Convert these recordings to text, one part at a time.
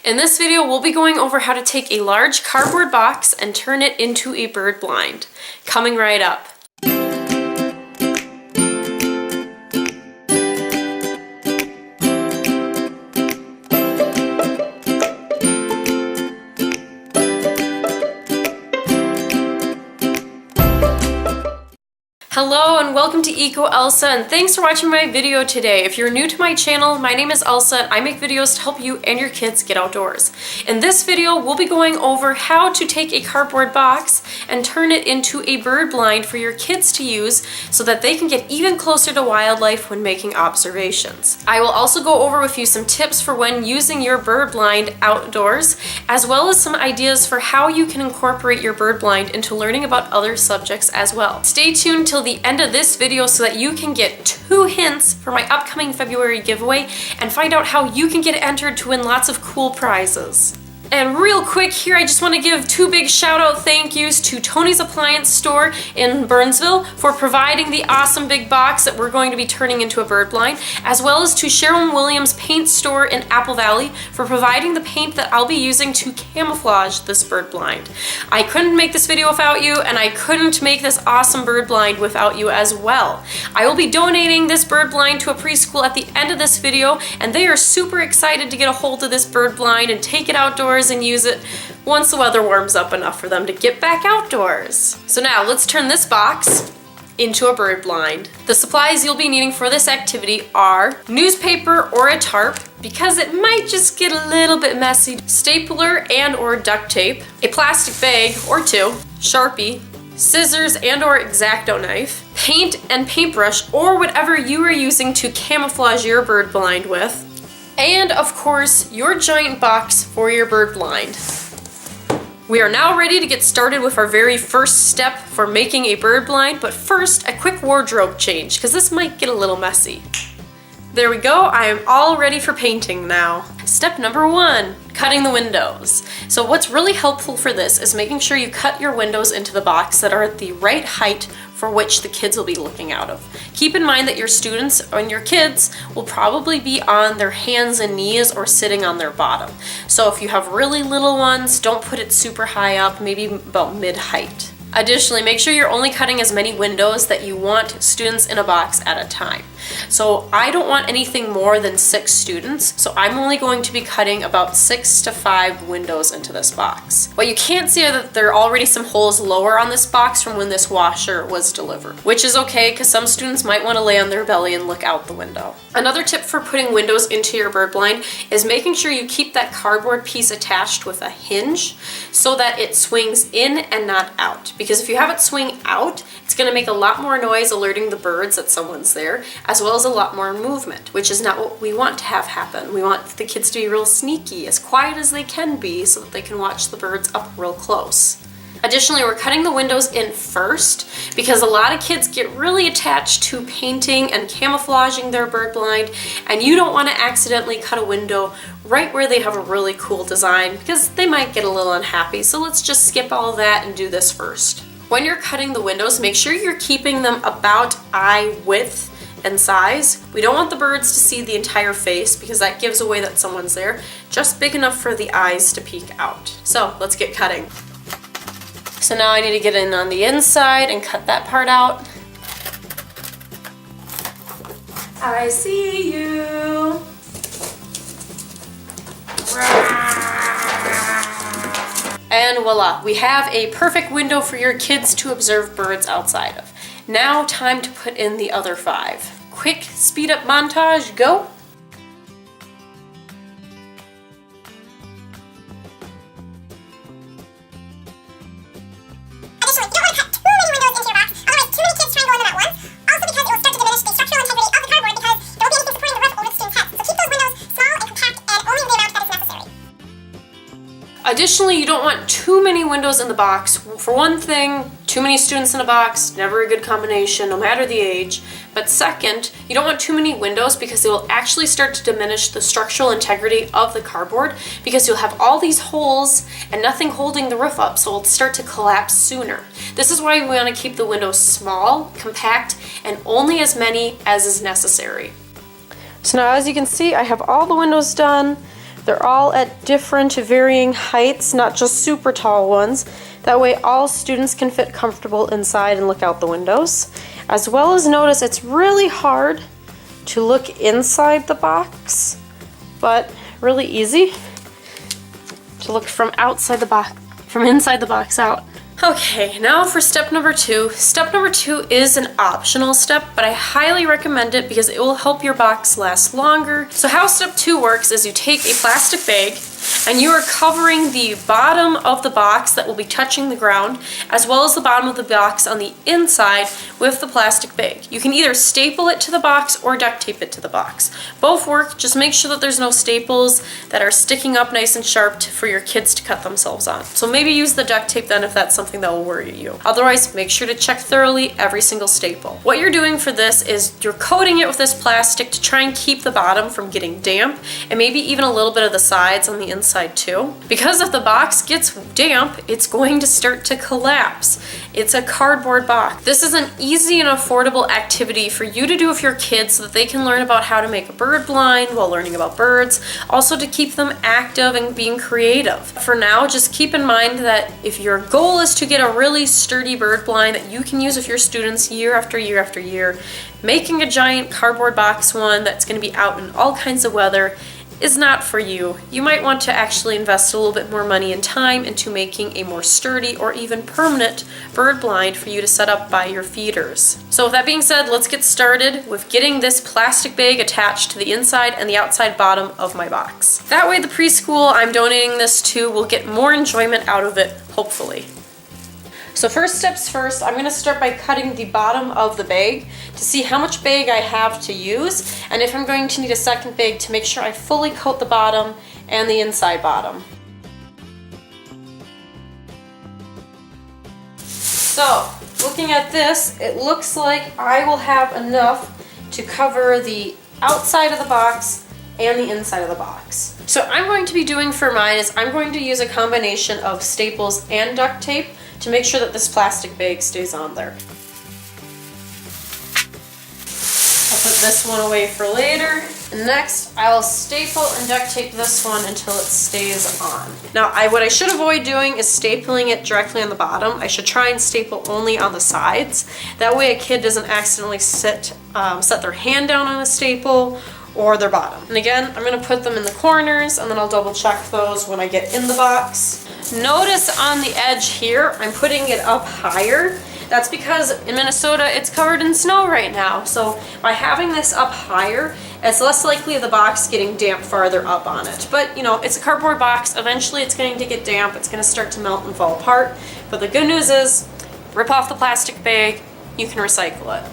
In this video, we'll be going over how to take a large cardboard box and turn it into a bird blind. Coming right up. Hello and welcome to EcoElsa, and thanks for watching my video today. If you're new to my channel, my name is Elsa and I make videos to help you and your kids get outdoors. In this video, we'll be going over how to take a cardboard box and turn it into a bird blind for your kids to use so that they can get even closer to wildlife when making observations. I will also go over with you some tips for when using your bird blind outdoors, as well as some ideas for how you can incorporate your bird blind into learning about other subjects as well. Stay tuned till the end of this video so that you can get 2 hints for my upcoming February giveaway and find out how you can get entered to win lots of cool prizes. And real quick here, I just want to give 2 big shout out thank yous to Tony's Appliance Store in Burnsville for providing the awesome big box that we're going to be turning into a bird blind, as well as to Sharon Williams Paint Store in Apple Valley for providing the paint that I'll be using to camouflage this bird blind. I couldn't make this video without you, and I couldn't make this awesome bird blind without you as well. I will be donating this bird blind to a preschool at the end of this video, and they are super excited to get a hold of this bird blind and take it outdoors and use it once the weather warms up enough for them to get back outdoors. So now let's turn this box into a bird blind. The supplies you'll be needing for this activity are newspaper or a tarp, because it might just get a little bit messy, stapler and or duct tape, a plastic bag or 2, Sharpie, scissors and or X-Acto knife, paint and paintbrush or whatever you are using to camouflage your bird blind with, and of course, your giant box for your bird blind. We are now ready to get started with our very first step for making a bird blind, but first, a quick wardrobe change, because this might get a little messy. There we go, I am all ready for painting now. Step number 1, cutting the windows. So what's really helpful for this is making sure you cut your windows into the box that are at the right height for which the kids will be looking out of. Keep in mind that your students and your kids will probably be on their hands and knees or sitting on their bottom. So if you have really little ones, don't put it super high up, maybe about mid-height. Additionally, make sure you're only cutting as many windows that you want students in a box at a time. So I don't want anything more than 6 students, so I'm only going to be cutting about 6 to 5 windows into this box. What you can't see are that there are already some holes lower on this box from when this washer was delivered, which is okay because some students might want to lay on their belly and look out the window. Another tip for putting windows into your bird blind is making sure you keep that cardboard piece attached with a hinge so that it swings in and not out. Because if you have it swing out, it's going to make a lot more noise alerting the birds that someone's there, as well as a lot more movement, which is not what we want to have happen. We want the kids to be real sneaky, as quiet as they can be, so that they can watch the birds up real close. Additionally, we're cutting the windows in first because a lot of kids get really attached to painting and camouflaging their bird blind, and you don't want to accidentally cut a window right where they have a really cool design because they might get a little unhappy. So let's just skip all that and do this first. When you're cutting the windows, make sure you're keeping them about eye width and size. We don't want the birds to see the entire face because that gives away that someone's there, just big enough for the eyes to peek out. So let's get cutting. So now I need to get in on the inside and cut that part out. I see you. And voila, we have a perfect window for your kids to observe birds outside of. Now time to put in the other 5. Quick speed up montage, go! Additionally, you don't want too many windows in the box. For one thing, too many students in a box, never a good combination, no matter the age. But second, you don't want too many windows because they will actually start to diminish the structural integrity of the cardboard because you'll have all these holes and nothing holding the roof up, so it'll start to collapse sooner. This is why we want to keep the windows small, compact, and only as many as is necessary. So now as you can see, I have all the windows done. They're all at different varying heights, not just super tall ones. That way all students can fit comfortable inside and look out the windows. As well as notice it's really hard to look inside the box, but really easy to look from outside the box, from inside the box out. Okay, now for step number 2. Step number 2 is an optional step, but I highly recommend it because it will help your box last longer. So how step 2 works is you take a plastic bag and you are covering the bottom of the box that will be touching the ground, as well as the bottom of the box on the inside with the plastic bag. You can either staple it to the box or duct tape it to the box. Both work, just make sure that there's no staples that are sticking up nice and sharp for your kids to cut themselves on. So maybe use the duct tape then if that's something that will worry you. Otherwise, make sure to check thoroughly every single staple. What you're doing for this is you're coating it with this plastic to try and keep the bottom from getting damp, and maybe even a little bit of the sides on the inside too. Because if the box gets damp, it's going to start to collapse. It's a cardboard box. This is an easy and affordable activity for you to do with your kids so that they can learn about how to make a bird blind while learning about birds, also to keep them active and being creative. For now, just keep in mind that if your goal is to get a really sturdy bird blind that you can use with your students year after year after year, making a giant cardboard box one that's going to be out in all kinds of weather is not for you. You might want to actually invest a little bit more money and time into making a more sturdy or even permanent bird blind for you to set up by your feeders. So with that being said, let's get started with getting this plastic bag attached to the inside and the outside bottom of my box. That way the preschool I'm donating this to will get more enjoyment out of it, hopefully. So first steps first, I'm going to start by cutting the bottom of the bag to see how much bag I have to use, and if I'm going to need a second bag to make sure I fully coat the bottom and the inside bottom. So looking at this, it looks like I will have enough to cover the outside of the box and the inside of the box. So what I'm going to be doing for mine is I'm going to use a combination of staples and duct tape to make sure that this plastic bag stays on there. I'll put this one away for later. And next, I'll staple and duct tape this one until it stays on. Now, what I should avoid doing is stapling it directly on the bottom. I should try and staple only on the sides. That way a kid doesn't accidentally set their hand down on a staple or their bottom. And again, I'm gonna put them in the corners and then I'll double check those when I get in the box. Notice on the edge here, I'm putting it up higher. That's because in Minnesota, it's covered in snow right now. So by having this up higher, it's less likely of the box getting damp farther up on it. But you know, it's a cardboard box. Eventually it's going to get damp. It's gonna start to melt and fall apart. But the good news is, rip off the plastic bag, you can recycle it.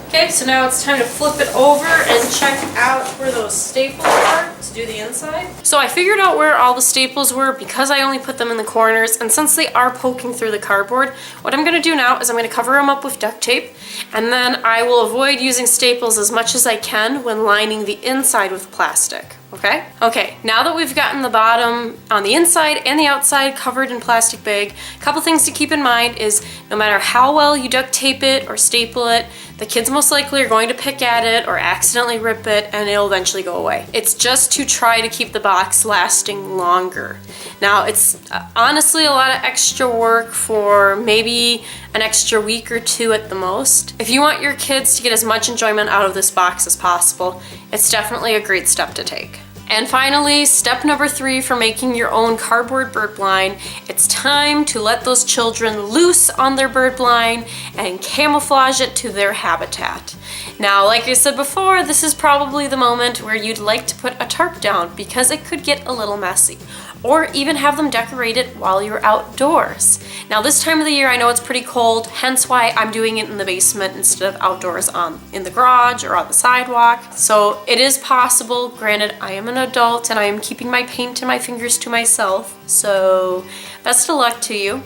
Okay, so now it's time to flip it over and check out where those staples are to do the inside. So I figured out where all the staples were because I only put them in the corners, and since they are poking through the cardboard, what I'm gonna do now is I'm gonna cover them up with duct tape, and then I will avoid using staples as much as I can when lining the inside with plastic. Okay? Okay, now that we've gotten the bottom on the inside and the outside covered in plastic bag, a couple things to keep in mind is no matter how well you duct tape it or staple it, the kids most likely are going to pick at it or accidentally rip it and it'll eventually go away. It's just to try to keep the box lasting longer. Now, it's honestly a lot of extra work for maybe an extra week or two at the most. If you want your kids to get as much enjoyment out of this box as possible, it's definitely a great step to take. And finally, step number 3 for making your own cardboard bird blind. It's time to let those children loose on their bird blind and camouflage it to their habitat. Now, like I said before, this is probably the moment where you'd like to put a tarp down because it could get a little messy. Or even have them decorate it while you're outdoors. Now this time of the year I know it's pretty cold, hence why I'm doing it in the basement instead of outdoors in the garage or on the sidewalk. So it is possible, granted I am an adult and I am keeping my paint and my fingers to myself, so best of luck to you.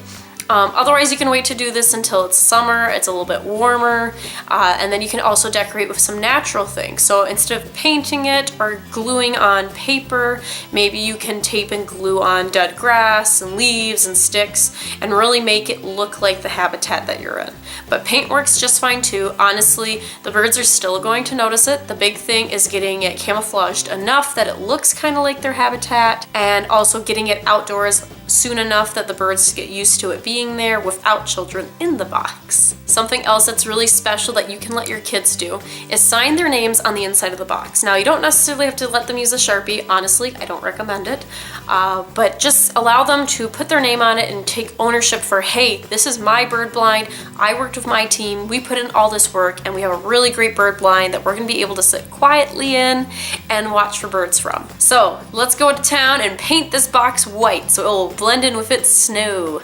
Otherwise, you can wait to do this until it's summer, it's a little bit warmer, and then you can also decorate with some natural things. So instead of painting it or gluing on paper, maybe you can tape and glue on dead grass and leaves and sticks and really make it look like the habitat that you're in. But paint works just fine too. Honestly, the birds are still going to notice it. The big thing is getting it camouflaged enough that it looks kind of like their habitat, and also getting it outdoors soon enough that the birds get used to it being there without children in the box. Something else that's really special that you can let your kids do is sign their names on the inside of the box. Now, you don't necessarily have to let them use a Sharpie. Honestly, I don't recommend it, but just allow them to put their name on it and take ownership for, hey, this is my bird blind. I worked with my team. We put in all this work and we have a really great bird blind that we're gonna be able to sit quietly in and watch for birds from. So let's go to town and paint this box white so it will blend in with its snow.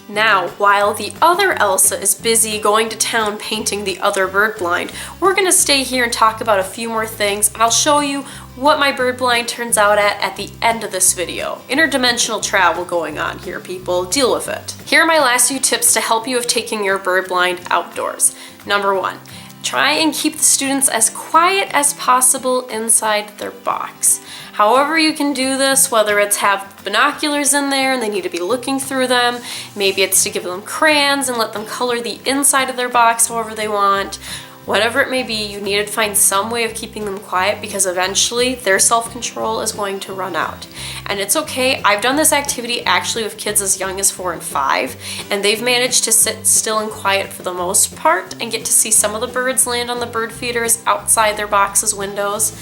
Now, while the other Elsa is busy going to town painting the other bird blind, we're gonna stay here and talk about a few more things, and I'll show you what my bird blind turns out at the end of this video. Interdimensional travel going on here, people. Deal with it. Here are my last few tips to help you with taking your bird blind outdoors. Number 1, try and keep the students as quiet as possible inside their box. However you can do this, whether it's have binoculars in there and they need to be looking through them, maybe it's to give them crayons and let them color the inside of their box however they want. Whatever it may be, you need to find some way of keeping them quiet because eventually their self-control is going to run out. And it's okay. I've done this activity actually with kids as young as 4 and 5, and they've managed to sit still and quiet for the most part and get to see some of the birds land on the bird feeders outside their boxes' windows.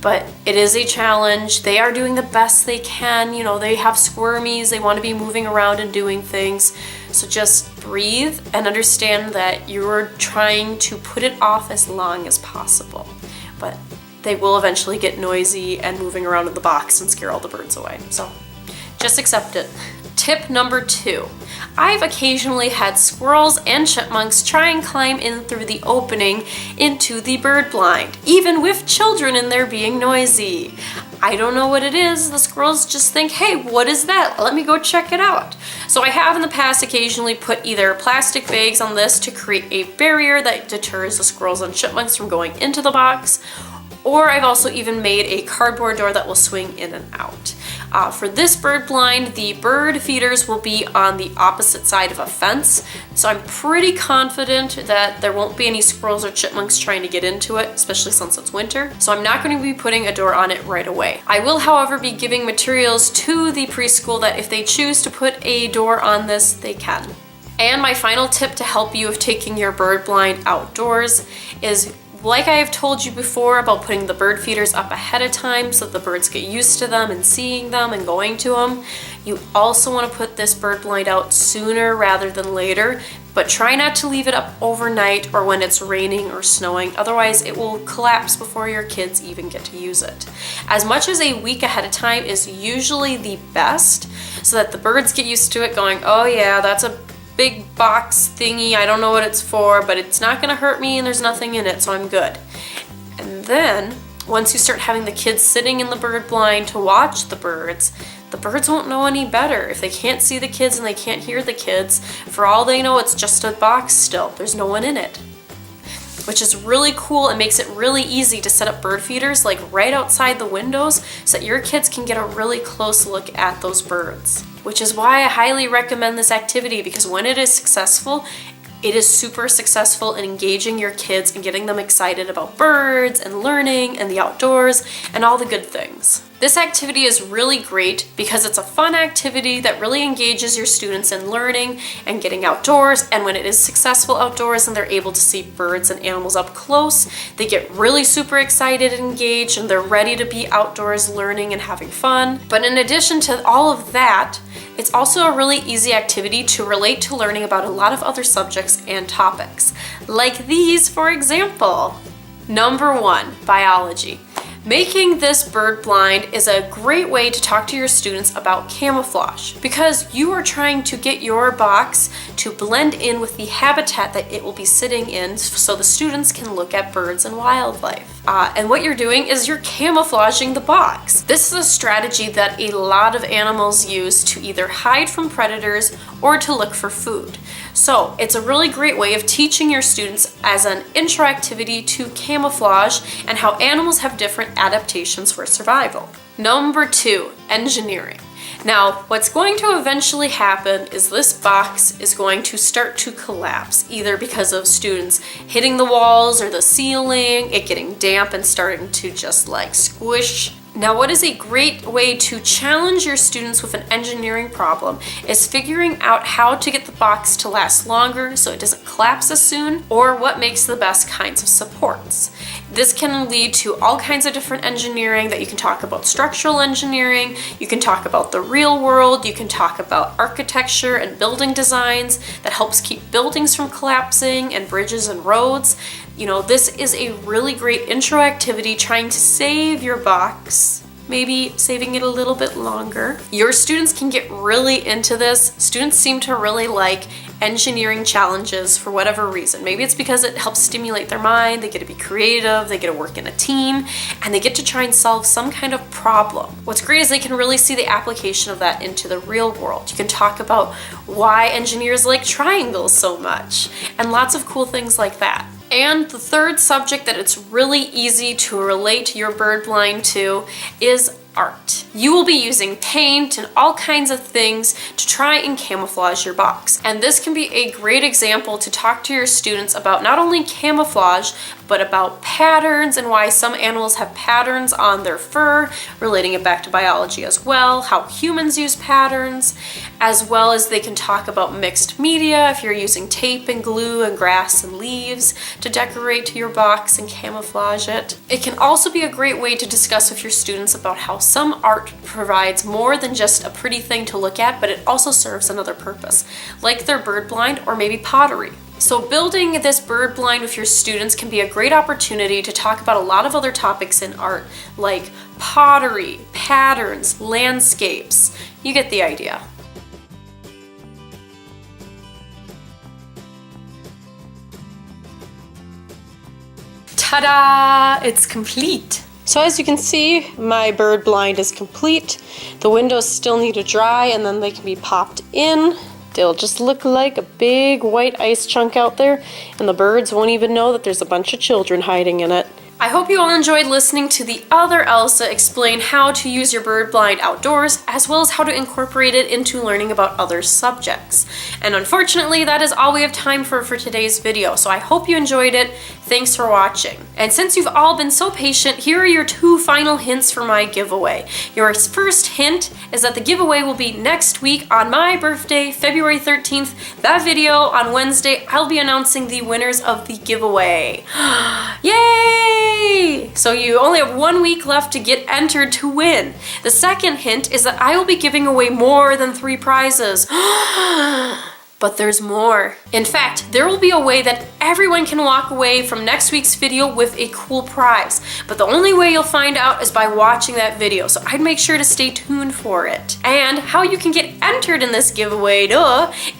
But it is a challenge. They are doing the best they can. You know, they have squirmies, they want to be moving around and doing things. So just breathe and understand that you're trying to put it off as long as possible. But they will eventually get noisy and moving around in the box and scare all the birds away. So just accept it. Tip number 2. I've occasionally had squirrels and chipmunks try and climb in through the opening into the bird blind, even with children in there being noisy. I don't know what it is. The squirrels just think, hey, what is that? Let me go check it out. So I have in the past occasionally put either plastic bags on this to create a barrier that deters the squirrels and chipmunks from going into the box, or I've also even made a cardboard door that will swing in and out. For this bird blind, the bird feeders will be on the opposite side of a fence, so I'm pretty confident that there won't be any squirrels or chipmunks trying to get into it, especially since it's winter, so I'm not going to be putting a door on it right away. I will, however, be giving materials to the preschool that if they choose to put a door on this, they can. And my final tip to help you with taking your bird blind outdoors is, like I have told you before about putting the bird feeders up ahead of time so that the birds get used to them and seeing them and going to them, you also want to put this bird blind out sooner rather than later, but try not to leave it up overnight or when it's raining or snowing, otherwise it will collapse before your kids even get to use it. As much as a week ahead of time is usually the best, so that the birds get used to it going, oh yeah, that's a big box thingy, I don't know what it's for, but it's not gonna hurt me and there's nothing in it, so I'm good. And then, once you start having the kids sitting in the bird blind to watch the birds won't know any better. If they can't see the kids and they can't hear the kids, for all they know, it's just a box still. There's no one in it. Which is really cool and makes it really easy to set up bird feeders like right outside the windows so that your kids can get a really close look at those birds. Which is why I highly recommend this activity, because when it is successful, it is super successful in engaging your kids and getting them excited about birds and learning and the outdoors and all the good things. This activity is really great because it's a fun activity that really engages your students in learning and getting outdoors, and when it is successful outdoors and they're able to see birds and animals up close, they get really super excited and engaged and they're ready to be outdoors learning and having fun. But in addition to all of that, it's also a really easy activity to relate to learning about a lot of other subjects and topics. Like these, for example. Number 1, biology. Making this bird blind is a great way to talk to your students about camouflage because you are trying to get your box to blend in with the habitat that it will be sitting in so the students can look at birds and wildlife. And what you're doing is you're camouflaging the box. This is a strategy that a lot of animals use to either hide from predators or to look for food. So it's a really great way of teaching your students as an intro activity to camouflage and how animals have different adaptations for survival. Number 2, engineering. Now, what's going to eventually happen is this box is going to start to collapse, either because of students hitting the walls or the ceiling, it getting damp and starting to just like squish. Now, what is a great way to challenge your students with an engineering problem is figuring out how to get the box to last longer so it doesn't collapse as soon, or what makes the best kinds of supports. This can lead to all kinds of different engineering that you can talk about: structural engineering, you can talk about the real world, you can talk about architecture and building designs that helps keep buildings from collapsing and bridges and roads. You know, this is a really great intro activity trying to save your box, maybe saving it a little bit longer. Your students can get really into this. Students seem to really like engineering challenges for whatever reason. Maybe it's because it helps stimulate their mind, they get to be creative, they get to work in a team, and they get to try and solve some kind of problem. What's great is they can really see the application of that into the real world. You can talk about why engineers like triangles so much, and lots of cool things like that. And the third subject that it's really easy to relate your bird blind to is art. You will be using paint and all kinds of things to try and camouflage your box. And this can be a great example to talk to your students about not only camouflage, but about patterns and why some animals have patterns on their fur, relating it back to biology as well, how humans use patterns, as well as they can talk about mixed media if you're using tape and glue and grass and leaves to decorate your box and camouflage it. It can also be a great way to discuss with your students about how some art provides more than just a pretty thing to look at, but it also serves another purpose, like their bird blind or maybe pottery. So building this bird blind with your students can be a great opportunity to talk about a lot of other topics in art, like pottery, patterns, landscapes. You get the idea. Ta-da! It's complete. So as you can see, my bird blind is complete. The windows still need to dry and then they can be popped in. They'll just look like a big white ice chunk out there, and the birds won't even know that there's a bunch of children hiding in it. I hope you all enjoyed listening to the other Elsa explain how to use your bird blind outdoors, as well as how to incorporate it into learning about other subjects. And unfortunately, that is all we have time for today's video, so I hope you enjoyed it. Thanks for watching. And since you've all been so patient, here are your 2 final hints for my giveaway. Your first hint is that the giveaway will be next week on my birthday, February 13th. That video on Wednesday, I'll be announcing the winners of the giveaway. Yay! So you only have 1 week left to get entered to win. The second hint is that I will be giving away more than 3 prizes. But there's more. In fact, there will be a way that everyone can walk away from next week's video with a cool prize. But the only way you'll find out is by watching that video, so I'd make sure to stay tuned for it. And how you can get entered in this giveaway,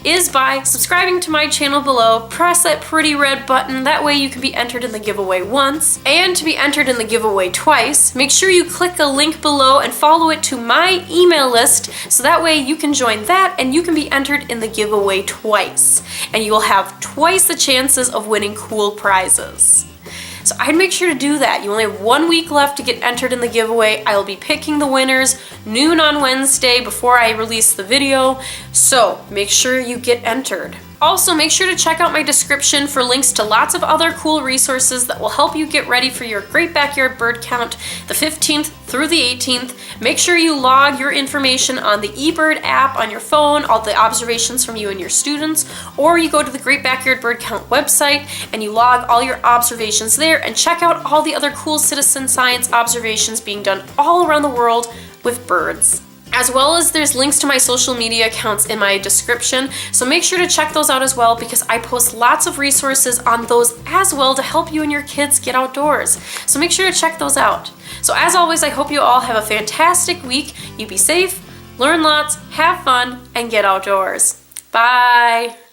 is by subscribing to my channel below. Press that pretty red button, that way you can be entered in the giveaway once. And to be entered in the giveaway twice, make sure you click the link below and follow it to my email list, so that way you can join that and you can be entered in the giveaway twice, and you will have twice the chances of winning cool prizes. So I'd make sure to do that. You only have 1 week left to get entered in the giveaway. I will be picking the winners noon on Wednesday before I release the video, so make sure you get entered. Also, make sure to check out my description for links to lots of other cool resources that will help you get ready for your Great Backyard Bird Count the 15th through the 18th. Make sure you log your information on the eBird app on your phone, all the observations from you and your students, or you go to the Great Backyard Bird Count website and you log all your observations there and check out all the other cool citizen science observations being done all around the world with birds. as well as there's links to my social media accounts in my description. So make sure to check those out as well, because I post lots of resources on those as well to help you and your kids get outdoors. So make sure to check those out. So as always, I hope you all have a fantastic week. You be safe, learn lots, have fun, and get outdoors. Bye.